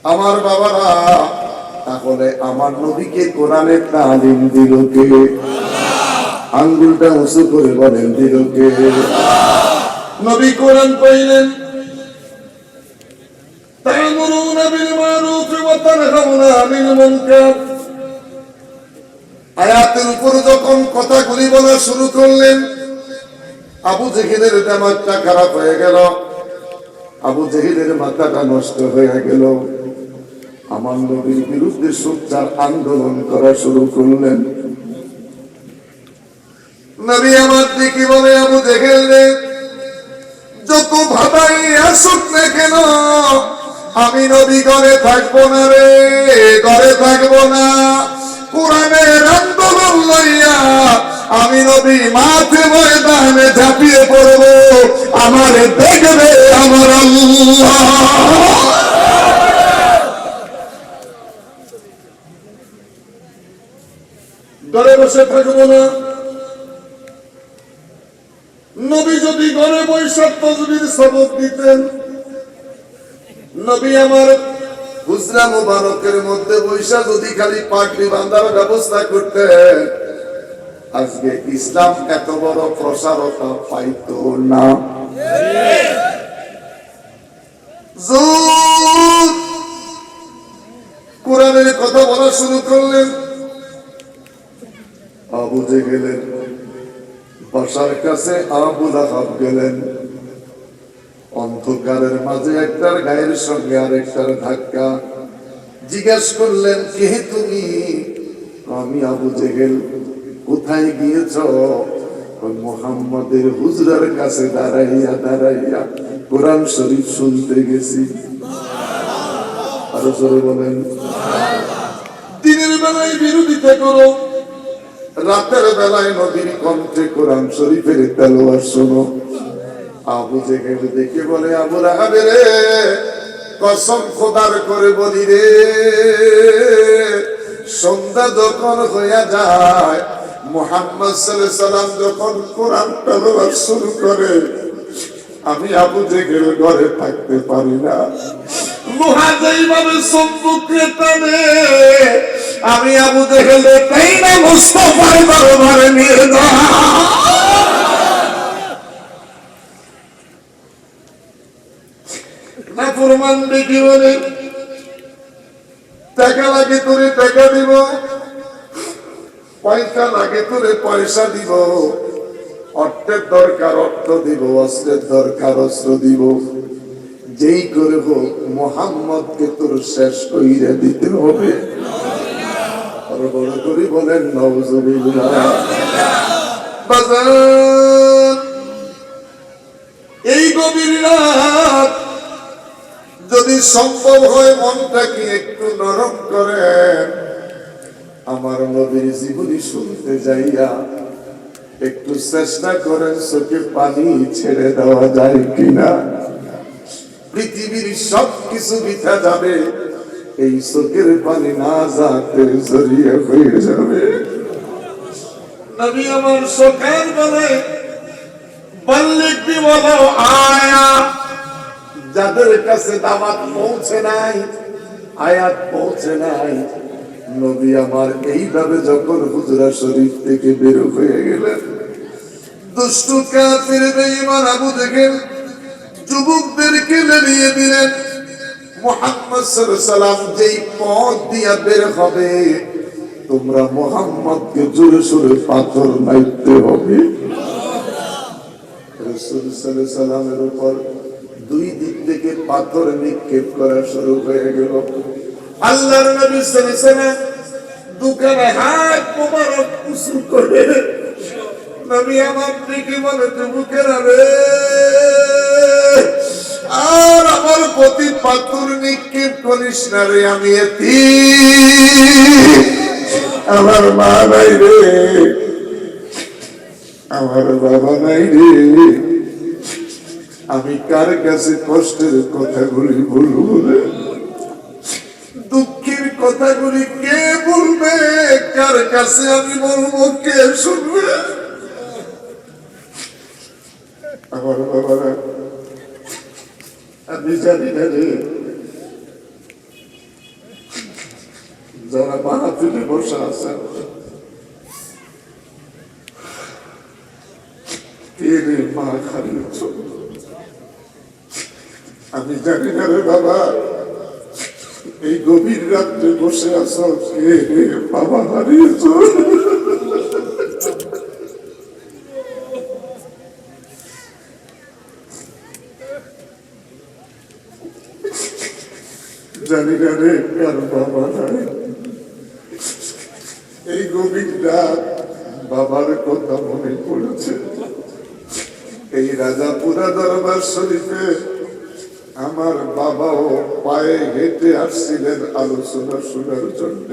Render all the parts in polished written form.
আমার বাবারা, তাহলে আমার নবীকে কোরআনের তালিম দিল কে? আঙ্গুলটা উঁচু করে বলেন, দিল কে? নবী কোরআন কইলেন, তা'মুরুনা বিল মারুফ ওয়া তানহাউনা আনিল মুনকার। আয়াতের উপর যখন কথাগুলি বলা শুরু করলেন, আবু জেহেলের দিমাগটা খারাপ হয়ে গেল, আবু জেহেলের মাথাটা নষ্ট হয়ে গেল। আমার নবীর বিরুদ্ধে সোচ্চার আন্দোলন করা শুরু করলেন। নবী আমার দিকে বলে, আবু জেহেল রে, যত ভাবাই আসুক না কেন, আমি নবী ঘরে থাকবো না রে, ঘরে থাকবো না। কোরআনের আন্দোলন লইয়া আমি নবী মাঠে ময়দানে ঝাঁপিয়ে পড়বো। আমার দেখবে আমার আল্লাহ। ঘরে বসে থাকবো না। নবী যদি ঘরে বসে তাসবিহ সবক দিতেন, নবী আমার হুজরা মুবারকের মধ্যে বৈশা যদি খালি পাগড়ি বাঁধার ব্যবস্থা করতেন, আজকে ইসলাম এত বড় প্রসারতা পাইতো না। কোরআনের কথা বলা শুরু করলেন, আবু জেহেলের বাসার কাছে আবু লাহাব গেলেন। অন্ধকারের মাঝে একটার গায়ের সঙ্গে আরেকটার ধাক্কা। জিজ্ঞেস করলেন, কে তুমি? আমি আবু জেহেল। কোথায় গিয়েছ? মুহাম্মাদের হুজরার কাছে দাঁড়াইয়া দাঁড়াইয়া কোরআন শরীফ শুনতে গেছি। আরো জোরে বলেন। দিনের বেলায় বিরোধিতা করো, রাতের বেলায় নবীর কণ্ঠে কোরআন শরীফের তেলাওয়াত শোনো। আবু জেহেল দেখে বলে, আবু লাহাব রে, কসম খোদার করে বলি রে, সন্ধ্যা যখন হইয়া যায়, মুহাম্মদ সাল্লাল্লাহু আলাইহি সাল্লাম যখন কোরআন তেলাওয়াত শুরু করে, আমি আবু জেহেল ঘরে থাকতে পারি না। মুহাজিরভাবে সম্মুখে টানে, আমি আবু জেহেল তাই না মুস্তাফার দরবারে নিয়ে যা। নাফরমান দেখি বলে, টাকা লাগে তোরে টাকা দিব, পয়সা লাগে তোরে পয়সা দিব, অর্থের দরকার অর্থ দিব, অস্ত্রের দরকার অস্ত্র দিব, যেই করে হোক মুহাম্মদকে তোর শেষ কইরা দিতে হবে। আর বড় করে বলেন নাউজুবিল্লাহ। বাজার এই গভীর রাত যদি সম্ভব হয় মনটাকে একটু নরম করেন, আমার নবীর জীবনী শুনতে যাইয়া একটু চেষ্টা করেন চোখে পানি ছেড়ে দেওয়া যায় কিনা। পৃথিবীর সব কিছু মিথ্যা যাবে, এই চোখের পানি না যাতে জড়িয়ে হয়ে যাবে। নবী আমার সকাল বেলায় বাল্লিক বিবলো আয়া, যাদের কাছে দাওয়াত পৌঁছে নাই, আয়াত পৌঁছে নাই, নবী আমার এইভাবে যখন হুজরা শরীফ থেকে বের হয়ে গেলেন, দুষ্টু কাফির বেঈমান আবু জেহেল যুবকদেরকে নিয়ে দিলেন। মুহাম্মদ সাল্লাল্লাহু আলাইহি সাল্লাম যেই পথ দিয়া বের হবে, তোমরা মুহাম্মদকে জোরে সোরে পাথর মারতে হবে। রাসূল সাল্লাল্লাহু আলাইহি সাল্লামের উপর দুই দিক থেকে পাথর নিক্ষেপ করা শুরু হয়ে গেল। আল্লাহর নবী সাল্লাল্লাহু আলাইহি সাল্লাম দুখানে হাত মোবারক উঁচু করে নবী আমার দিকে বলে, যুবকেরা রে, আর আমার প্রতি পাথর নিক্ষেপ করিস না রে, আমি এতিম, আমার মা নাই রে, আমার বাবা নাই রে, আমি কার কাছে কষ্টের কথাগুলি বলবো রে, দুঃখের কথাগুলি কে বলবে, কার কাছে আমি বলবো, কে শুনবে? আমার বাবারা, আমি জানি না রে যারা মাহফিলে বসে আছেন, কে রে মা হারিয়েছ? আমি জানি না রে বাবা, এই গভীর রাত্রে বসে আছো, কে রে বাবা হারিয়েছ? জানি না রে কার বাবা নাই। এই গভীর রাত বাবার কথা মনে পড়েছে। এই রাজাপুরা দরবার শরীফে আমার বাবাও পায়ে হেঁটে আসছিলেন আলোচনা শোনার জন্য।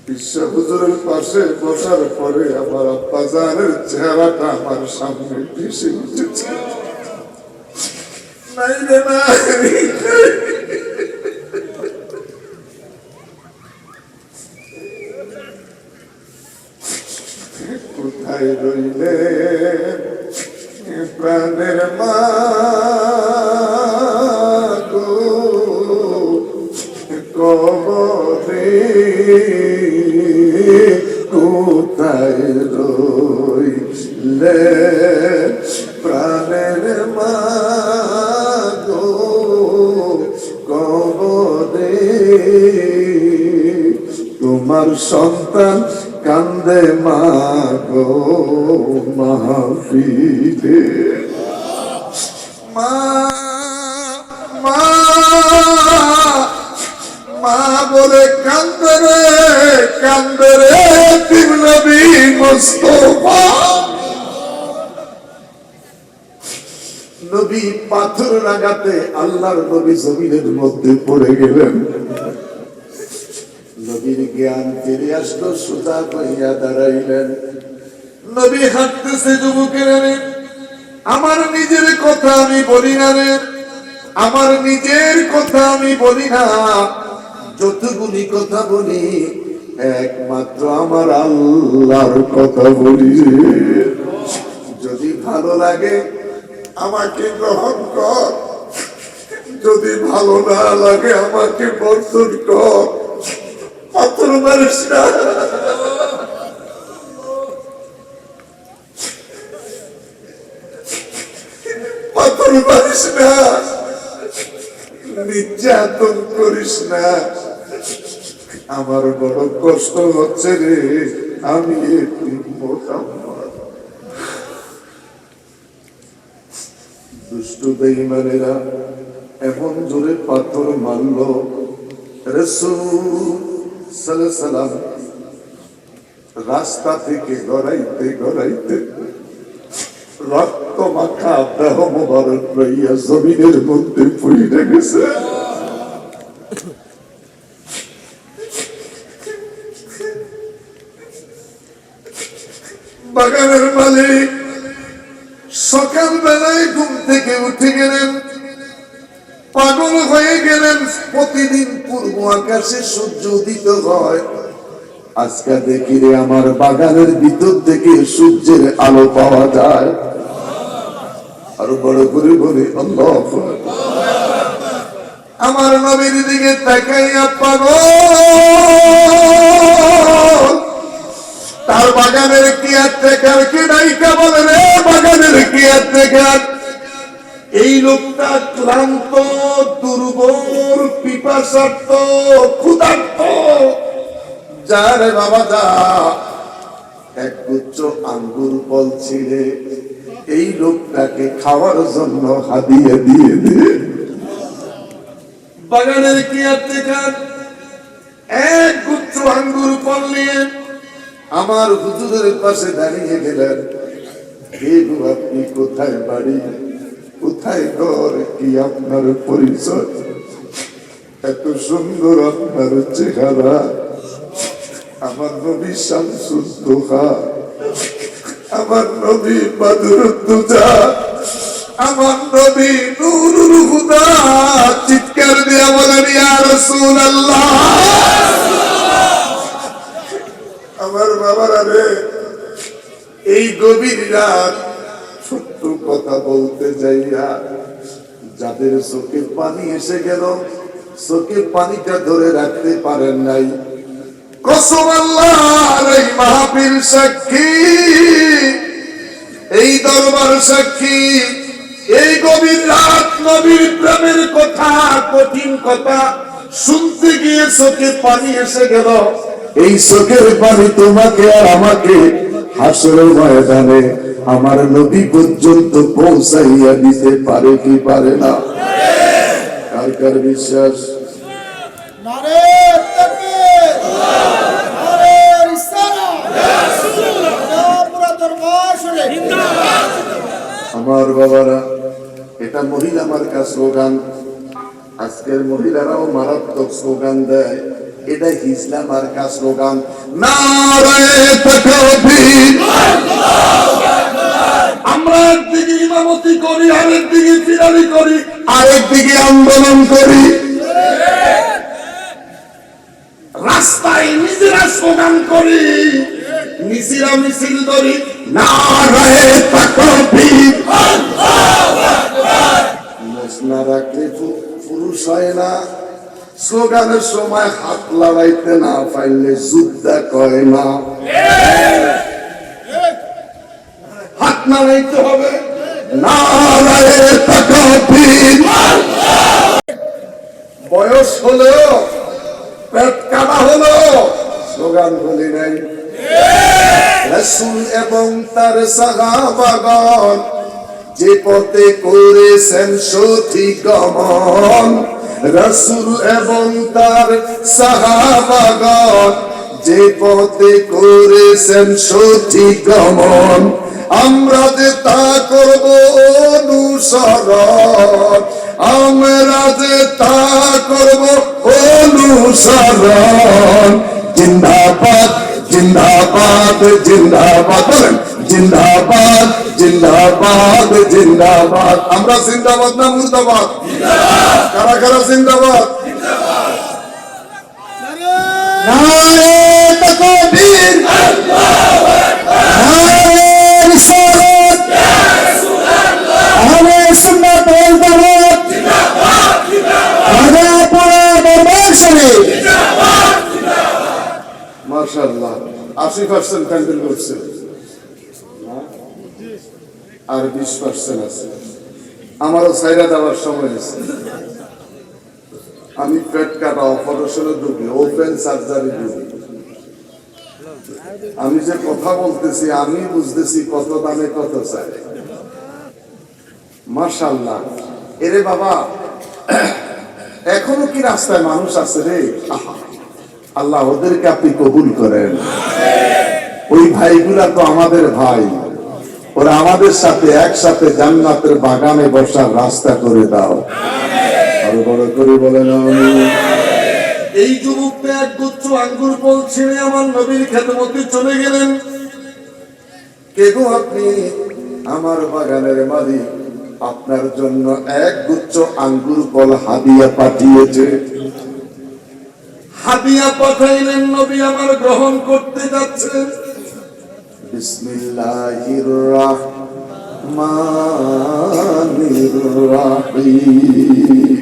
বিশ্ব হুজুরের পাশে বসার পরে আমার আব্বাজানের চেহারাটা আমার সামনে ভেসে উঠেছে। নাই রে নাই, কোথায় রইলে প্রাণের মা গো, কবরে কোথায় রইলে প্রাণের মা গো, কবরে তোমার সন্তান কান্দে মা গো মাহফিলে। মা মা মা বলে কান্দে রে নবী মুস্তাফা। নবী পাথর লাগাতে আল্লাহর নবী জমিনের মধ্যে পড়ে গেলেন। নবীর জ্ঞান ফিরে আসলো, সোজা হইয়া দাঁড়াইলেন। নবী হাঁটতেছে, যুবকের রে আমার নিজের কথা আমি বলি না রে, আমার নিজের কথা আমি বলি না, যতগুলি কথা বলি একমাত্র আমার আল্লাহর কথা বলি। যদি ভালো লাগে আমাকে গ্রহণ কর, যদি ভালো না লাগে আমাকে বর্জন কর। পাথর মারিস না, পাথর মারিস না, নির্যাতন করিস না, আমার বড় কষ্ট হচ্ছে রে, আমি দুষ্ট বেঈমানেরা এমন জোরে পাথর মারল, রাসূল সাল্লাল্লাহু রাস্তা থেকে গড়াইতে গড়াইতে রক্ত মাখা দেহ মোবারক লইয়া জমিনের মধ্যে পড়ে গেছে। বাগানের মালিক সকাল বেলায় ঘুম থেকে উঠে গেলেন, পাগল হয়ে গেলেন। প্রতিদিন পূর্ব আকাশে সূর্য উদিত হয়, আজকে দেখি রে আমার বাগানের ভিতর থেকে সূর্যের আলো পাওয়া যায়। আরো বড় করে বলি আল্লাহু আকবার। আমার নবীর দিকে তাকাইয়া পাগল তার বাগানের কেয়ারটেকার কে ডাইকা বলে রে, বাগানের কেয়ারটেকার এই লোকটা ক্লান্ত, দুর্বল, পিপাসার্ত, ক্ষুধার্ত, যারে বাবা যা এক গুচ্ছ আঙ্গুর ফল ছিঁড়ে এই লোকটাকে খাওয়ার জন্য হাদিয়া দিয়ে দে। বাগানের কেয়ারটেকার এক গুচ্ছ আঙ্গুর ফল নিয়ে আমার হুজুরের পাশে দাঁড়িয়ে গেলেন। কে গো আপনি, কোথায় বাড়ি, কোথায় ঘর, কি আপনার পরিচয়? এত সুন্দর আপনার চেহারা, আমার নবী শামসুদ দোহা, আমার নবী বদরুদ দুজা, আমার নবী নূরুল হুদা। চিৎকার দিয়ে বলেন ইয়া রাসূলুল্লাহ। আমার বাবারা রে, এই গভীর রাত সত্য কথা বলতে যাইয়া যাদের চোখে পানি এসে গেল, চোখের পানিটা ধরে রাখতে পারেন নাই। কসম আল্লাহর এই মাহফিল সাক্ষী, এই দরবার সাক্ষী, এই গভীর রাত নবীর প্রেমের কথা, কঠিন কথা শুনতে গিয়ে চোখে পানি এসে গেল। এই চোখের পানি তোমাকে আর আমাকে হাসরের ময়দানে আমার নবী পর্যন্ত পৌঁছাইয়া দিতে পারে কি পারে না? কার কার বিশ্বাস? নারে তাকবীর, নারে রিসালাত, পুরা দরবার শুনে আমার বাবারা, এটা মহিলা মার্কা স্লোগান। আজকের মহিলারাও মারাত্মক স্লোগান দেয়, এটা হিজলা মার্কা স্লোগান। নারায়ে তাকবীর। আমরা একদিকে ইমামতি করি, আরেকদিকে ফিরারি করি, আরেকদিকে আন্দোলন করি, রাস্তায় নিজেরা স্লোগান করি, নিজেরা মিছিল ধরি। নারায়ে তাকবীর। না রাখলে পুরুষ হয় না। স্লোগানের সময় হাত লড়াইতে না পাইলে যুদ্ধা কয় না। হাত নাড়াইতে হবে। নারায়ে তাকবীর। বয়স হলো, পেট কাটা হলো, স্লোগান বলি নাই। রাসূল এবং তার সাহাবাগণ যে পথে করেছেন সঠিক গমন, রাসূল এবং তার সাহাবাগণ যে পথে করেছেন সঠিক গমন, আমরা যে তা করব অনুসরণ, আমরা যে তা করব অনুসরণ। জিন্দাবাদ জিন্দাবাদ জিন্দাবাদ, বলেন জিন্দাবাদ জিন্দাবাদ জিন্দাবাদ। আমরা জিন্দাবাদ না মুর্দাবাদ? কারা কারা জিন্দাবাদ? নারে তাকবীর, নারে রিসালাত, আহলে সুন্নাত ওয়াল জামাত জিন্দাবাদ জিন্দাবাদ, পুরা দরবার শরীফ জিন্দাবাদ জিন্দাবাদ। মাশাআল্লাহ 80% ক্যান্ডেল করছে, আর 20% আছে। আমারও ছাইরা দেওয়ার সময় আছে। আমি পেট কাটা অপারেশনের রোগী, ওপেন সার্জারি রোগী। আমি যে কথা বলতেছি আমি বুঝতেছি কত দামে কত চাই। মাশাআল্লাহ। এরে বাবা, এখনো কি রাস্তায় মানুষ আছে রে? আল্লাহ ওদেরকে আপনি কবুল করেন। ওই ভাইগুলা তো আমাদের ভাই, ওরা আমাদের সাথে একসাথে জান্নাতের বাগানে বসার রাস্তা করে দাও। আরো বড় করে বলেন আমিন। এই যুবকটা এক গুচ্ছ আঙ্গুর ফল ছিঁড়ে আমার নবীর খেদমতে চলে গেলেন। কে গো আপনি? আমার বাগানের মালিক আপনার জন্য এক গুচ্ছ আঙ্গুর ফল হাদিয়া পাঠিয়েছে। হাদিয়া পাঠাইলেন, নবী আমার গ্রহণ করতে যাচ্ছেন। বিসমিল্লাহির রাহমানির রাহিম।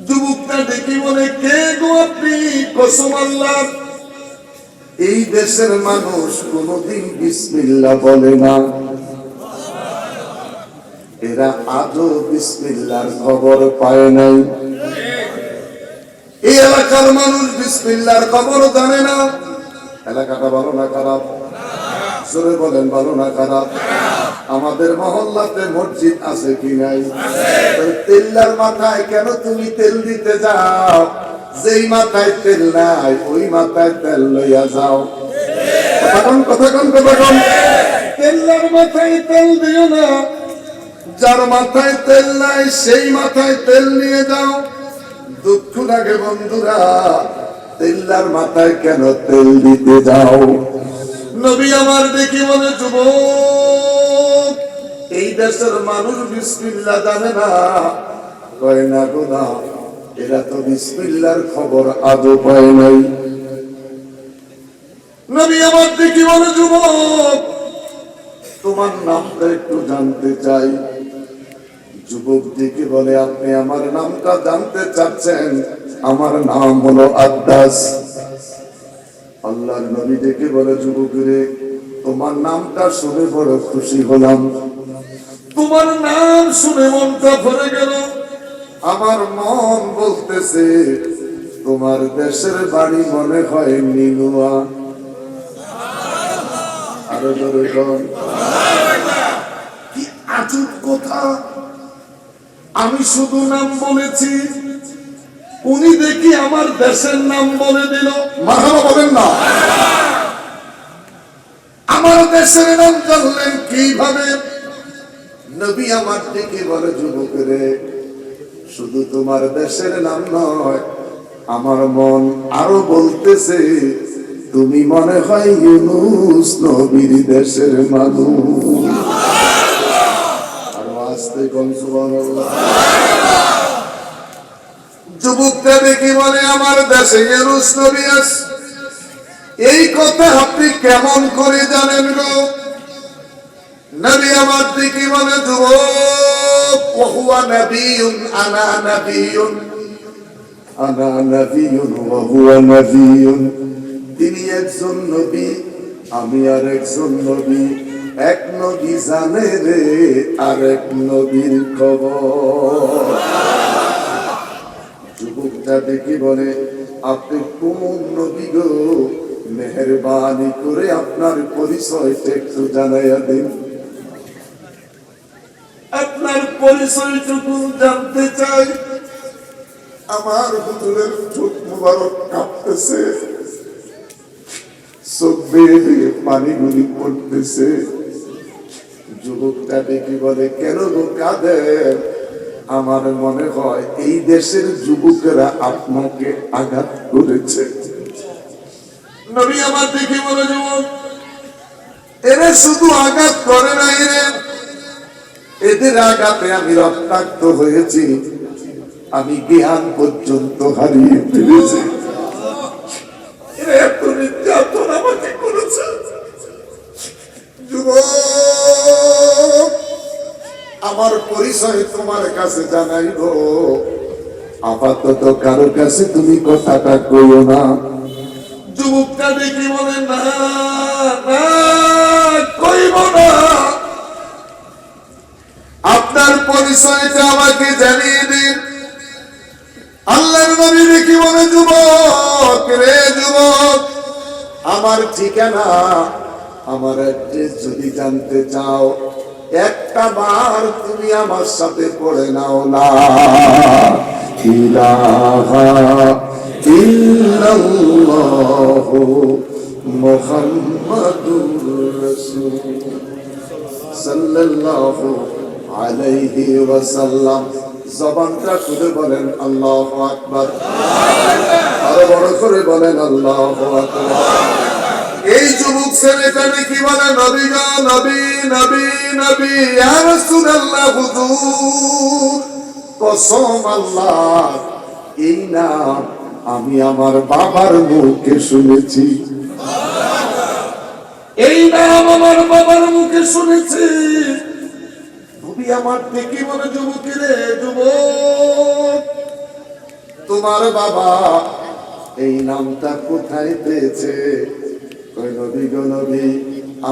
যুবকটা দেখি বলে, কে গো আপনি? কসম আল্লাহর, এই দেশের মানুষ কোনদিন বিসমিল্লাহ বলে না। এরা আজও বিসমিল্লাহর খবর পায় নাই। এই এলাকার মানুষ বিসমিল্লাহর খবর জানে না। এলাকাটা ভালো না খারাপ? জোরে বলেন, ভালো না খারাপ? আমাদের মহল্লাতে মসজিদ আছে কি নাই? তেল্লার মাথায় কেন তুমি তেল দিতে যাও? যেই মাথায় তেল নাই ওই মাথায় তেল লইয়া যাও। কথা কন। তেল্লার মাথায় তেল দিও না, যার মাথায় তেল নাই সেই মাথায় তেল নিয়ে যাও। দুঃখ লাগে বন্ধুরা, তেল্লার মাথায় কেন তেল দিতে যাও? নবী আমার দেখি বলে, যুবক, এই দেশের মানুষ বিসমিল্লাহ জানে না। কয় না গো না, এরা তো বিসমিল্লাহর খবর আদৌ পায় নাই। নবী আমার দেখি বলে, যুবক, তোমার নামটা একটু জানতে চাই। যুবক দিকে বলে, আপনি আমার নামটা জানতে চাচ্ছেন? আমার নাম হলো আদ্দাস। আল্লাহর নবী ডেকে বলে, যুবক রে, তোমার নামটা শুনে বড় খুশি হলাম, তোমার নাম শুনে মনটা ভরে গেল। আমার মন বলতেছে তোমার দেশের বাড়ি মনে হয় নিনুয়া। আরো জোরে বল। কি আজব কথা, আমি শুধু নাম বলেছি, উনি দেখি আমার দেশের নাম বলে দিল। মারহাবা বলেন না। আমার দেশের নাম জানলেন কিভাবে? নবী আমার দিকে বলে, যুবকেরে, শুধু তোমার দেশের নাম নয়, আমার মন আরো বলতেছে তুমি মনে হয় ইউনূস নবীর দেশের মানুষ। আরো আস্তে কোন সুবহানাল্লাহ। যুবকটা দেখি বলে, আমার দেশে ইউনূস নবী আছে। এই কথা আপনি কেমন করে জানেন গো? নবী আমার দিকে বলে, যুবক, ওহুয়া নবিয়ুন আনা নবিয়ুন, আনা নবিয়ুন ওহুয়া নবিয়ুন। তিনি একজন নবী, আমি আর একজন নবী। এক নবী জানে রে আরেক নবীর খবর। যুবকটা দেখি বলে, আপনি কোন নবী গো? মেহেরবানি করে আপনার পরিচয়টা একটু জানাইয়া দিন। আপনার পরিচয়টুকু জানতে চাই। আমার হুজুরের চোখ মুবারক কাঁপতেছে, চোখ বেয়ে বেয়ে পানিগুলি পড়তেছে। যুবকটা দেখি বলে, কেন গো কাঁদেন? আমার মনে হয় এই দেশের যুবকেরা আপনাকে আঘাত করেছে। নবী আমার দেখে বলে, যুবক, এরা শুধু আঘাত করে নাই রে, এদের আঘাতে আমি রক্তাক্ত হয়েছি, আমি জ্ঞান পর্যন্ত হারিয়ে ফেলেছি। এরা এত নির্যাতন আমাকে করেছে। যুবক, আমার পরিচয় তোমার কাছে জানাইব, আপাতত কারো কাছে তুমি কথাটা কইও না। যুবকটা দেখি বলে, না না, কইব না। আপনার পরিচয়টা আমাকে জানিয়ে দিন। আল্লাহর নবী দেখি বলে, যুবক রে যুবক, আমার ঠিকানা, আমার অ্যাড্রেস যদি জানতে চাও, একটা বার তুমি আমার সাথে পড়ে নাও, লা ইলাহা ইল্লাল্লাহু মুহাম্মাদুর রাসূল সাল্লাল্লাহু আলাইহি ওয়াসাল্লাম। জবানটা খুলে বলেন আল্লাহু আকবার, আরো বড় করে বলেন আল্লাহু আকবার। এই যুবক ছেলেটা কি বলে, নবী গো নবী, নবী নবী, ইয়া রাসূলুল্লাহ, হুজুর কসম আল্লাহ, এই নাম আমি আমার বাবার মুখে শুনেছি, এই নাম আমার বাবার মুখে শুনেছি। নবী আমার দেখি বলে, যুবকেরে যুবক, তোমার বাবা এই নামটা কোথায় পেয়েছে? কই নবী গো নবী,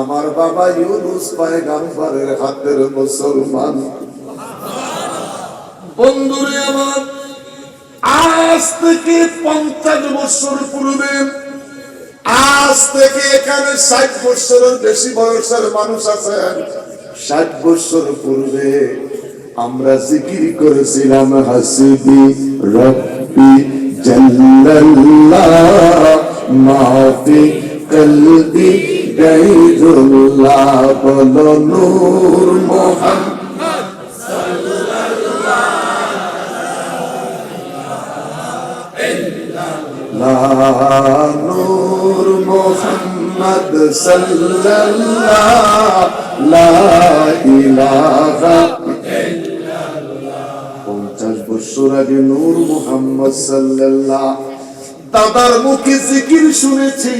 আমার বাবা ইউনূস পয়গম্বরের হাতের মুসলমান। বন্ধুরে আমার, আজ থেকে 50 বছর পূর্বে, আজ থেকে এখানে 60 বছরের বেশি বয়সের মানুষ আছেন। 60 বছর পূর্বে আমরা জিকির করেছিলাম, হাসিবি রব্বি জাল্লাল্লাহ মাফি কলবি গায়রুল্লাহ, বলো নূর মুহাম্মদ সাল্লাল্লাহ, নূর মুহাম্মদ সাল্লাল্লাহ, লা ইলাহা ইল্লাল্লাহ। 50 বছর আগে নূর মুহাম্মদ সাল্লাল্লাহ দাদার মুখে জিকির শুনেছি।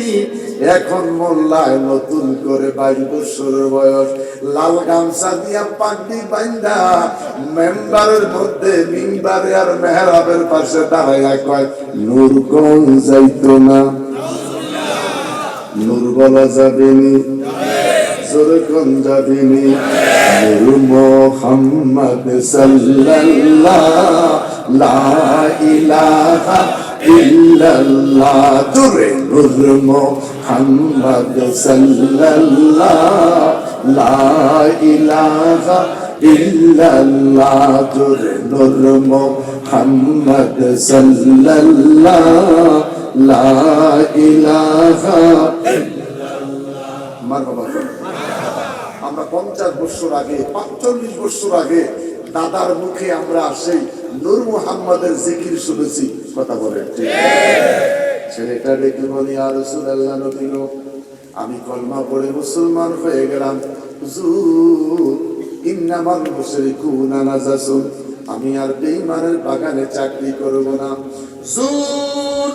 এখন মোল্লায় নতুন করে 22 বছর বয়স লাল গামছা দিয়া পাগড়ি বাইন্দা মেম্বারের মধ্যে মিম্বারে আর মেহরাবের পাশে দাঁড়াইয়া কয় নূর কোন যাইতো না, নূর বলা যাবেনি, জোরে কোন যাবেনি, নূর মুহাম্মদ সাল্লাল্লাহ লা ইলাহা ইল্লাল্লাহ, জোরে নূর মুহাম্মদ সাল্লাল্লাহ লা ইলাহা ইল্লাল্লাহ, জোরে নূর মুহাম্মদ সাল্লাল্লাহ লা ইলাহা ইল্লাল্লাহ। মারহাবা। আমরা 50 বছর আগে 45 বছর আগে দাদার মুখে আমরা সেই নূর মুহাম্মদের জিকির শুনেছি, কথা বলেন ঠিক? ছেলেটা ডেকে বলি ইয়া রাসূলুল্লাহ, নবী গো আমি কলমা পড়ে মুসলমান হয়ে গেলাম, হুজুর ইন্নামাল মুশরিকুনা নাজাসুন, আমি আর বেঈমানের বাগানে চাকরি করব না, হুজুর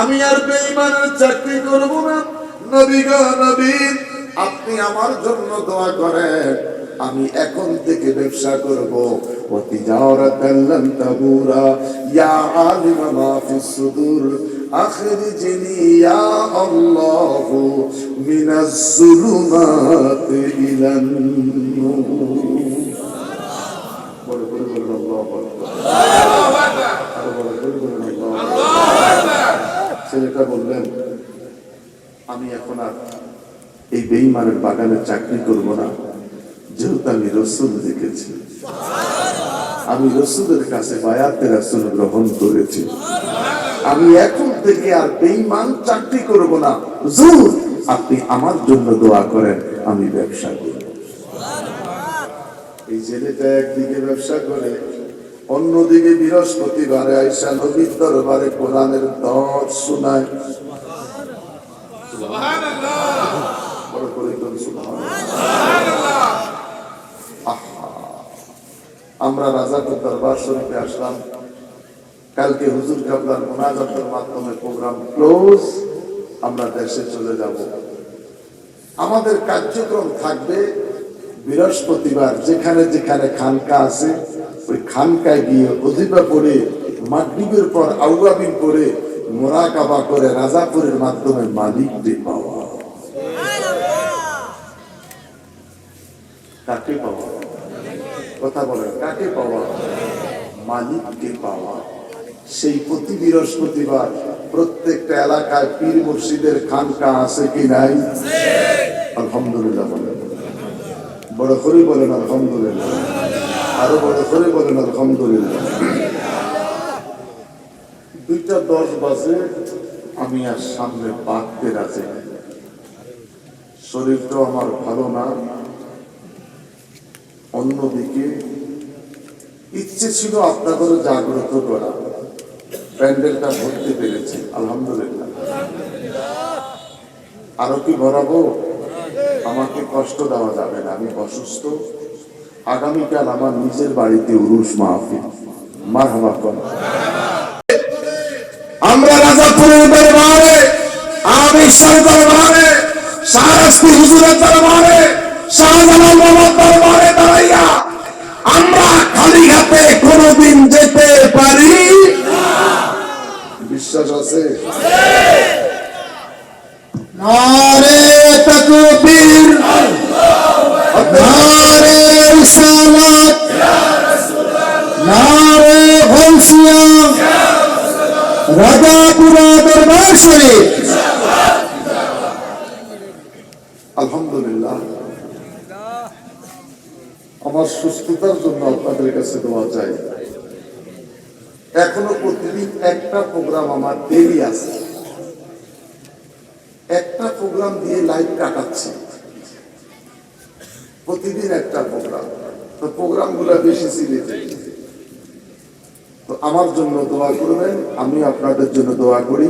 আমি আর বেঈমানের চাকরি করব না, নবী গো নবী আপনি আমার জন্য দোয়া করেন, আমি এখন থেকে ব্যবসা করব, ওয়া তিজারাতান লান তাবুরা ইয়া আলিমা মা ফিস সুদুর আখরিজনি ইয়া আল্লাহু মিনাজ যুলুমাতি ইলান নূর। বলে বলে বলে আল্লাহু আকবার, আল্লাহু আকবার, আরো বলে বলে বলে আল্লাহু আকবার। ছেলেটা বললেন আমি এখন আর এই বেঈমানের বাগানে চাকরি করব না, যেহেতু আমি রাসূল দেখেছি, আমি রাসূলের কাছে বায়াতে রাসূল গ্রহণ করেছি, আমি এখন থেকে আর বেঈমান চাকরি করব না, হুজুর আপনি আমার জন্য দোয়া করেন, আমি ব্যবসা করব। এই ছেলেটা একদিকে ব্যবসা করে, অন্যদিকে বৃহস্পতিবারে আয়েশা নবীর দরবারে কোরআনের দর্শ শোনায়। আমরা রাজাপুর দরবার শরীফে আসলাম, কালকে হুজুর কাবলার মুনাজাতের মাধ্যমে প্রোগ্রাম ক্লোজ, আমরা দেশে চলে যাব। আমাদের কার্যক্রম থাকবে বৃহস্পতিবার যেখানে যেখানে খানকা আছে ওই খানকায় গিয়ে ওজিফা পড়ে মাগরিবের পর আউয়াবিন পড়ে মুরাকাবা করে রাজাপুরের মাধ্যমে মালিককে পাওয়া। কাকে পাওয়া? কথা বলেন, কাকে পাওয়া? মালিককে পাওয়া। সেই প্রতি বৃহস্পতিবার প্রত্যেকটা এলাকায় পীর মুর্শিদের খানকা আছে কি নাই? আলহামদুলিল্লাহ বলেন, বড় করে বলেন আলহামদুলিল্লাহ, আরো বড় করে বলেন আলহামদুলিল্লাহ। 2:10 বাজে আমি আর সামনে বাঁধতে রাজি, শরীরটাও আমার ভালো না, অন্যদিকে ইচ্ছে ছিল আপনাদের জাগ্রত করা, প্যান্ডেলটা ভরতে পেরেছি আলহামদুলিল্লাহ। আরো কি ভরাবো? আমাকে কষ্ট দেওয়া যাবে না, আমি অসুস্থ। আগামীকাল আমার নিজের বাড়িতে উরুস মাহফিল, মারহাবা করুন। আমরা রাজাপুরের দরবারে, আমির দরবারে, শাহরাস্তি হুজুরের দরবারে, শাহজালাল বাবার দরবারে দাঁড়াইয়া আমরা খালি হাতে কোনোদিন যেতে পারি না। বিশ্বাস আছে? নারে তাকবীর, নারে রিসালাত, নারে গাউসিয়া, রাজাপুরা দরবার শরীফ। আলহামদুলিল্লাহ, আমার সুস্থতার জন্য আপনাদের কাছে দোয়া চাই। এখনো প্রতিদিন একটা প্রোগ্রাম আমার দেরি আছে, একটা প্রোগ্রাম দিয়ে লাইভ কাটাচ্ছি, প্রতিদিন একটা প্রোগ্রাম। তো প্রোগ্রাম গুলা বেশি সিলেটে, তো আমার জন্য দোয়া করবেন, আমি আপনাদের জন্য দোয়া করি।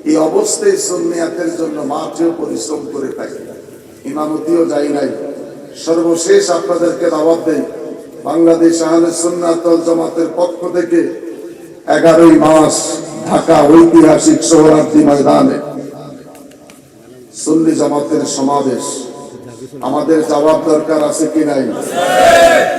এই অবস্থায় সুন্নিয়াতের জন্য মাঠেও পরিশ্রম করে থাকি, ইমামতিও যাই নাই। সর্বশেষ আপনাদেরকে দাওয়াত দেই, বাংলাদেশ আহলে সুন্নাত ওয়াল জামাতের পক্ষ থেকে 11ই মার্চ ঢাকা ঐতিহাসিক সোহরাওয়ার্দী ময়দানে সুন্নি জামাতের সমাবেশ। আমাদের জবাব দরকার আছে কি নাই?